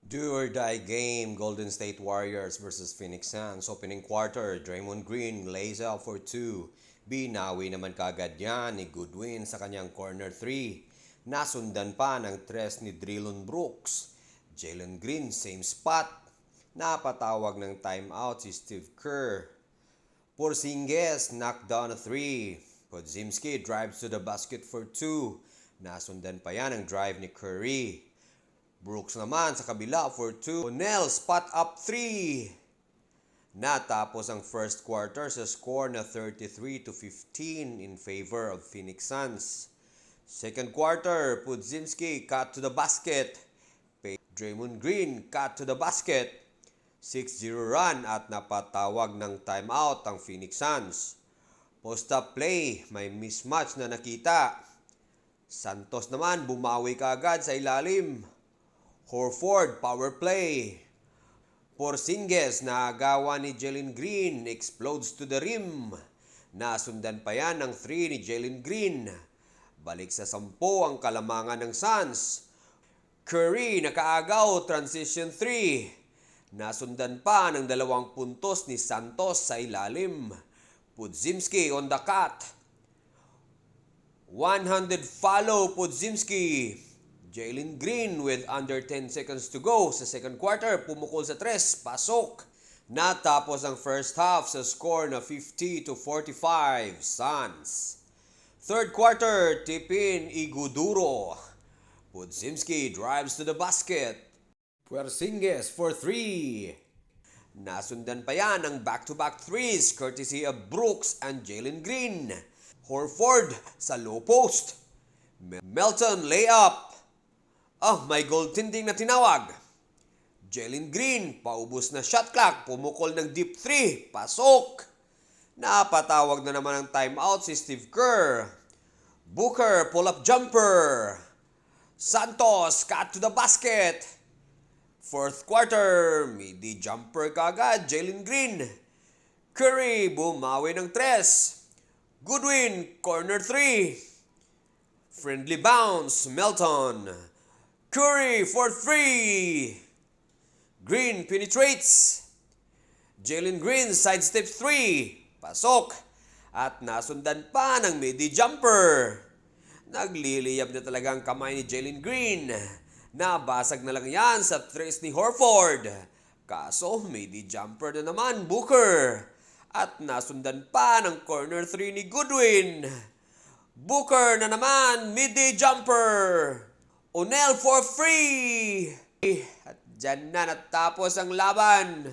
Do or die game, Golden State Warriors versus Phoenix Suns. Opening quarter, Draymond Green lays out for two. Binawi naman kagad yan ni Goodwin sa kanyang corner 3. Nasundan pa ng tres ni Dillon Brooks. Jalen Green, same spot. Napatawag ng timeout si Steve Kerr. Porzingis knocked down a 3. Podziemski drives to the basket for 2. Nasundan pa yan ang drive ni Curry. Brooks naman sa kabila for 2. O'Neal spot up 3. Natapos ang first quarter sa score na 33-15 in favor of Phoenix Suns. Second quarter, Podziemski cut to the basket. Draymond Green cut to the basket. 6-0 run at napatawag ng timeout ang Phoenix Suns. Post-up play, may mismatch na nakita. Santos naman bumawi kaagad sa ilalim. Horford, power play. Porzingis na agawan ni Jalen Green, explodes to the rim. Nasundan pa yan ng 3 ni Jalen Green. Balik sa 10 ang kalamangan ng Suns. Curry nakaagaw, transition 3. Nasundan pa ng 2 puntos ni Santos sa ilalim. Podziemski on the cut. 100 follow Podziemski. Jalen Green with under 10 seconds to go sa second quarter, pumukol sa 3, pasok. Natapos ang first half sa score na 50-45 Suns. Third quarter, tip-in Iguduro. Podziemski drives to the basket. Porzingis for 3. Nasundan pa yan ang back-to-back threes courtesy of Brooks and Jalen Green. Horford sa low post. Melton layup. May goaltending na tinawag. Jalen Green, paubos na shot clock, pumukol ng deep 3, pasok. Napatawag na naman ang timeout si Steve Kerr. Booker, pull-up jumper. Santos, cut to the basket. Fourth quarter, midi jumper kagad, Jalen Green. Curry, bumawi ng 3. Goodwin, corner 3. Friendly bounce, Melton. Curry for 3. Green penetrates. Jalen Green sidestep 3. Pasok. At nasundan pa ng midi jumper. Nagliliyab na talaga ang kamay ni Jalen Green. Nabasag na lang yan sa tres ni Horford. Kaso midi jumper na naman Booker. At nasundan pa ng corner 3 ni Goodwin. Booker na naman, midi jumper. O'Neal for free. At dyan na natapos ang laban.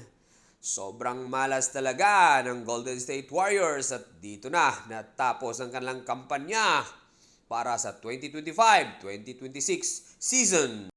Sobrang malas talaga ng Golden State Warriors at dito na natapos ang kanilang kampanya para sa 2025-2026 season.